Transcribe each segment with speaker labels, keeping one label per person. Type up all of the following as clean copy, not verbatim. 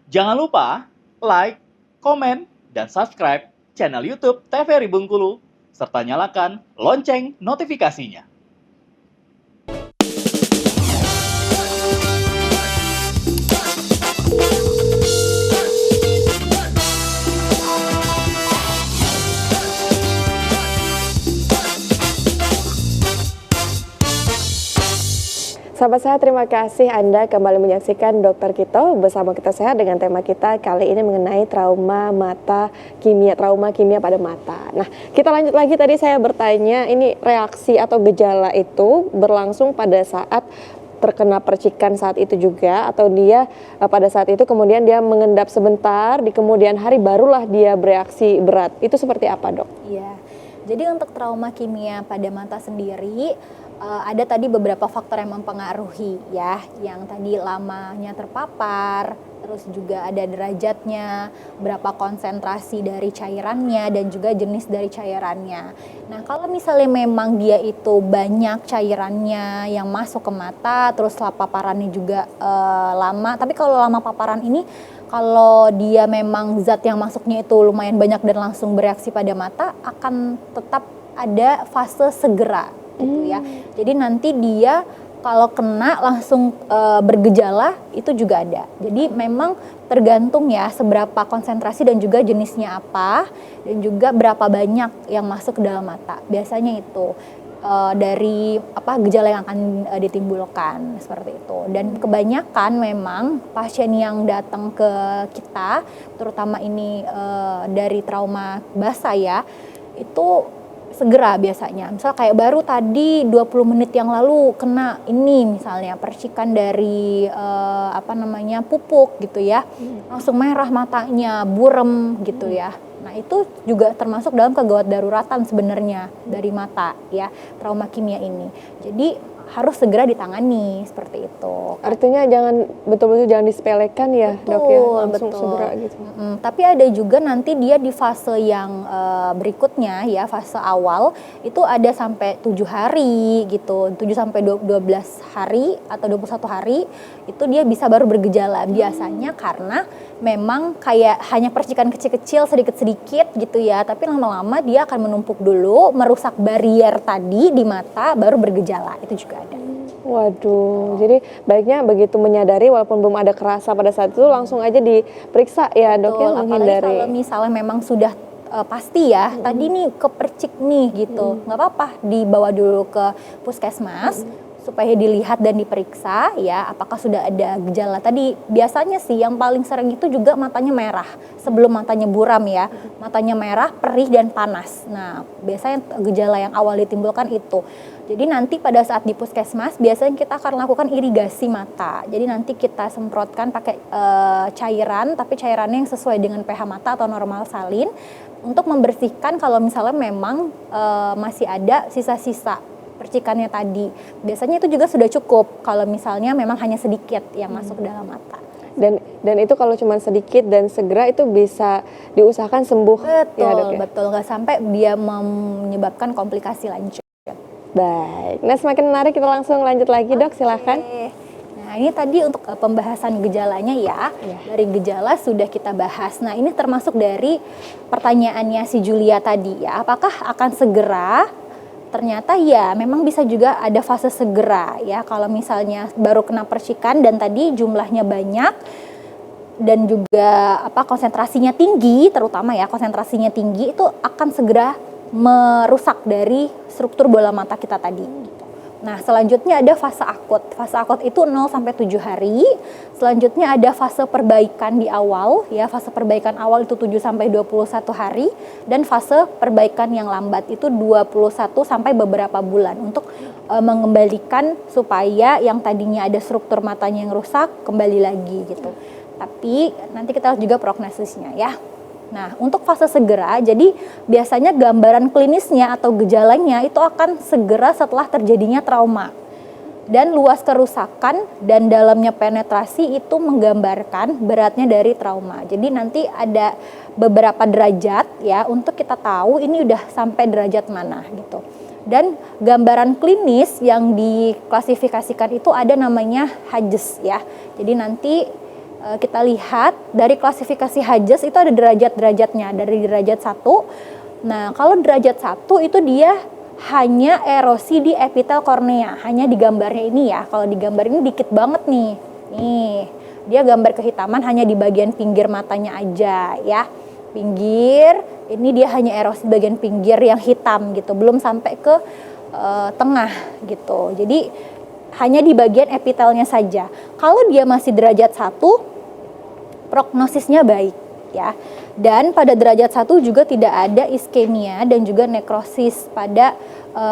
Speaker 1: Jangan lupa like, komen, dan subscribe channel YouTube TVRI Bengkulu, serta nyalakan lonceng notifikasinya.
Speaker 2: Sahabat Sehat, terima kasih Anda kembali menyaksikan Dokter Kito bersama Kita Sehat dengan tema kita kali ini mengenai trauma kimia pada mata. Nah, kita lanjut lagi. Tadi saya bertanya, ini reaksi atau gejala itu berlangsung pada saat terkena percikan saat itu juga, atau dia pada saat itu kemudian dia mengendap sebentar, di kemudian hari barulah dia bereaksi berat. Itu seperti apa, Dok?
Speaker 3: Iya, jadi untuk trauma kimia pada mata sendiri ada tadi beberapa faktor yang mempengaruhi ya, yang tadi lamanya terpapar, terus juga ada derajatnya, berapa konsentrasi dari cairannya, dan juga jenis dari cairannya. Nah, kalau misalnya memang dia itu banyak cairannya yang masuk ke mata, terus paparannya juga lama, tapi kalau lama paparan ini, kalau dia memang zat yang masuknya itu lumayan banyak dan langsung bereaksi pada mata, akan tetap ada fase segera gitu ya. Jadi nanti dia kalau kena langsung bergejala itu juga ada. Jadi memang tergantung ya seberapa konsentrasi dan juga jenisnya apa, dan juga berapa banyak yang masuk ke dalam mata. Biasanya itu dari gejala yang akan ditimbulkan seperti itu. Dan kebanyakan memang pasien yang datang ke kita, terutama ini dari trauma basah ya, itu segera biasanya. Misal kayak baru tadi 20 menit yang lalu kena ini misalnya percikan dari pupuk gitu ya. Langsung merah matanya, buram gitu ya. Nah, itu juga termasuk dalam kegawat daruratan sebenarnya dari mata ya, trauma kimia ini. Jadi harus segera ditangani seperti itu.
Speaker 2: Artinya betul-betul jangan disepelekan ya, Dok ya, langsung segera gitu.
Speaker 3: Tapi ada juga nanti dia di fase yang berikutnya ya, fase awal itu ada sampai 7 hari gitu, 7 sampai 12 hari atau 21 hari itu dia bisa baru bergejala. Biasanya karena memang kayak hanya percikan kecil-kecil sedikit-sedikit gitu ya, tapi lama-lama dia akan menumpuk dulu, merusak barrier tadi di mata, baru bergejala. Itu juga ada.
Speaker 2: Waduh, jadi baiknya begitu menyadari walaupun belum ada kerasa pada saat itu langsung aja diperiksa ya, Dok ya, menghindari.
Speaker 3: Apalagi kalau misalnya memang sudah pasti ya, tadi nih kepercik nih gitu, nggak apa-apa dibawa dulu ke puskesmas supaya dilihat dan diperiksa ya, apakah sudah ada gejala tadi. Biasanya sih yang paling sering itu juga matanya merah sebelum matanya buram ya, matanya merah, perih dan panas. Nah, biasanya gejala yang awal ditimbulkan itu. Jadi nanti pada saat di puskesmas biasanya kita akan lakukan irigasi mata. Jadi nanti kita semprotkan pakai cairan, tapi cairannya yang sesuai dengan pH mata atau normal salin, untuk membersihkan kalau misalnya memang masih ada sisa-sisa percikannya tadi. Biasanya itu juga sudah cukup kalau misalnya memang hanya sedikit yang masuk ke dalam mata.
Speaker 2: Dan itu kalau cuma sedikit dan segera itu bisa diusahakan sembuh.
Speaker 3: Betul,
Speaker 2: ya, Dok ya?
Speaker 3: Betul, nggak sampai dia menyebabkan komplikasi lanjut.
Speaker 2: Baik, nah semakin menarik, kita langsung lanjut lagi, Dok, silahkan.
Speaker 3: Nah, ini tadi untuk pembahasan gejalanya ya. Dari gejala sudah kita bahas. Nah, ini termasuk dari pertanyaannya si Julia tadi ya, apakah akan segera? Ternyata ya memang bisa juga ada fase segera ya, kalau misalnya baru kena percikan dan tadi jumlahnya banyak dan juga konsentrasinya tinggi, terutama ya konsentrasinya tinggi, itu akan segera merusak dari struktur bola mata kita tadi. Nah, selanjutnya ada fase akut. Fase akut itu 0 sampai 7 hari. Selanjutnya ada fase perbaikan di awal ya. Fase perbaikan awal itu 7 sampai 21 hari, dan fase perbaikan yang lambat itu 21 sampai beberapa bulan untuk mengembalikan supaya yang tadinya ada struktur matanya yang rusak kembali lagi gitu. Tapi nanti kita lihat juga prognosisnya ya. Nah, untuk fase segera, jadi biasanya gambaran klinisnya atau gejalanya itu akan segera setelah terjadinya trauma. Dan luas kerusakan dan dalamnya penetrasi itu menggambarkan beratnya dari trauma. Jadi nanti ada beberapa derajat ya untuk kita tahu ini udah sampai derajat mana gitu. Dan gambaran klinis yang diklasifikasikan itu ada namanya HAJS ya. Jadi nanti kita lihat dari klasifikasi Hajjaz itu ada derajat-derajatnya dari derajat 1. Nah, kalau derajat 1 itu dia hanya erosi di epitel kornea, hanya di gambarnya ini ya. Kalau di gambar ini dikit banget nih. Nih, dia gambar kehitaman hanya di bagian pinggir matanya aja ya. Pinggir, ini dia hanya erosi bagian pinggir yang hitam gitu, belum sampai ke tengah gitu. Jadi hanya di bagian epitelnya saja. Kalau dia masih derajat 1, prognosisnya baik ya. Dan pada derajat 1 juga tidak ada iskemia dan juga nekrosis pada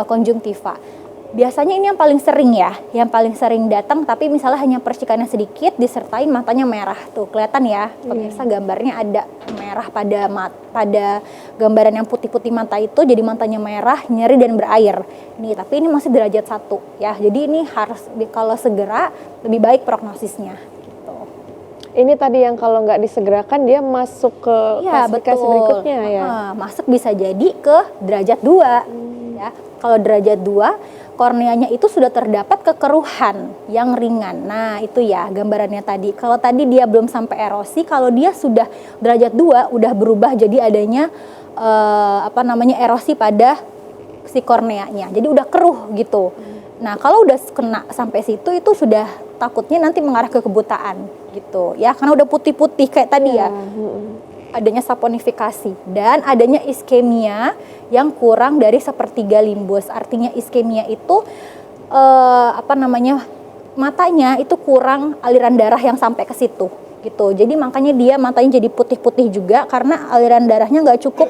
Speaker 3: konjungtiva. Biasanya ini yang paling sering ya, yang paling sering datang, tapi misalnya hanya percikannya sedikit disertai matanya merah. Tuh kelihatan ya pemirsa, gambarnya ada merah pada gambaran yang putih-putih mata itu, jadi matanya merah, nyeri dan berair. Nih, tapi ini masih derajat 1 ya. Jadi ini harus kalau segera lebih baik prognosisnya.
Speaker 2: Ini tadi yang kalau nggak disegerakan dia masuk ke klasifikasi berikutnya ya.
Speaker 3: Masuk bisa jadi ke derajat 2 ya. Kalau derajat 2 korneanya itu sudah terdapat kekeruhan yang ringan. Nah, itu ya gambarannya tadi. Kalau tadi dia belum sampai erosi, kalau dia sudah derajat 2 udah berubah jadi adanya erosi pada si korneanya. Jadi udah keruh gitu. Nah, kalau udah kena sampai situ itu sudah takutnya nanti mengarah ke kebutaan gitu ya, karena udah putih-putih kayak tadi ya. Adanya saponifikasi dan adanya iskemia yang kurang dari 1/3 limbus. Artinya iskemia itu matanya itu kurang aliran darah yang sampai ke situ gitu. Jadi makanya dia matanya jadi putih-putih juga karena aliran darahnya nggak cukup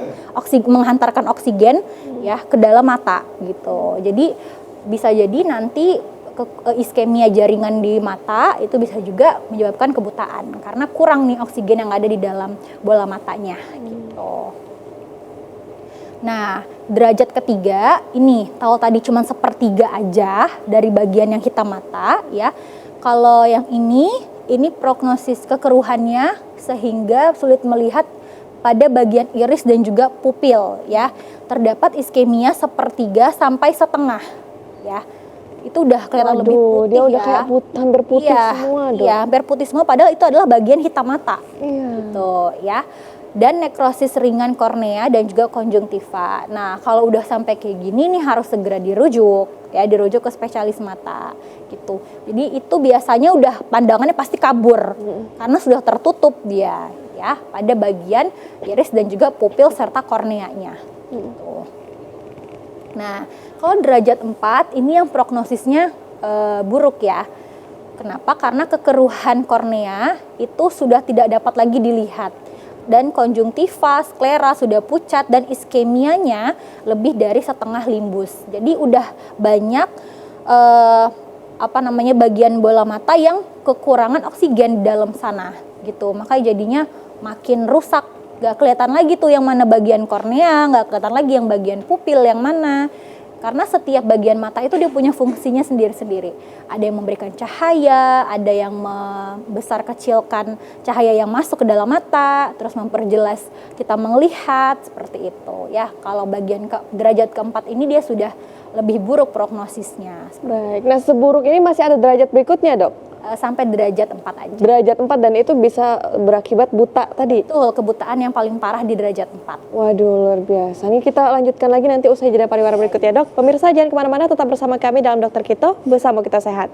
Speaker 3: menghantarkan oksigen ya ke dalam mata gitu. Jadi bisa jadi nanti iskemia jaringan di mata itu bisa juga menyebabkan kebutaan karena kurang nih oksigen yang ada di dalam bola matanya gitu. Nah, derajat ketiga ini kalau tadi cuma 1/3 aja dari bagian yang hitam mata ya. Kalau yang ini prognosis kekeruhannya sehingga sulit melihat pada bagian iris dan juga pupil ya. Terdapat iskemia 1/3 sampai 1/2 ya. Itu udah kelihatan lebih putih,
Speaker 2: dia udah kayak hampir putih semua dong.
Speaker 3: Iya, hampir putih semua padahal itu adalah bagian hitam mata. Gitu ya. Dan nekrosis ringan kornea dan juga konjungtiva. Nah, kalau udah sampai kayak gini nih harus segera dirujuk ke spesialis mata gitu. Jadi itu biasanya udah pandangannya pasti kabur karena sudah tertutup dia ya pada bagian iris dan juga pupil serta korneanya gitu. Nah, kalau derajat 4 ini yang prognosisnya buruk ya. Kenapa? Karena kekeruhan kornea itu sudah tidak dapat lagi dilihat. Dan konjungtiva, sklera sudah pucat dan iskemianya lebih dari 1/2 limbus. Jadi udah banyak bagian bola mata yang kekurangan oksigen di dalam sana gitu. Makanya jadinya makin rusak. Gak kelihatan lagi tuh yang mana bagian kornea, gak kelihatan lagi yang bagian pupil yang mana. Karena setiap bagian mata itu dia punya fungsinya sendiri-sendiri. Ada yang memberikan cahaya, ada yang membesar kecilkan cahaya yang masuk ke dalam mata, terus memperjelas kita melihat, seperti itu ya. Kalau bagian derajat keempat ini dia sudah lebih buruk prognosisnya.
Speaker 2: Baik, nah seburuk ini masih ada derajat berikutnya dok?
Speaker 3: Sampai derajat 4 aja.
Speaker 2: Derajat 4 dan itu bisa berakibat buta tadi?
Speaker 3: Betul, kebutaan yang paling parah di derajat 4.
Speaker 2: Waduh, luar biasa. Ini kita lanjutkan lagi nanti usai jeda pariwara berikut ya dok. Pemirsa jangan kemana-mana, tetap bersama kami dalam Dokter Kito, bersama kita sehat.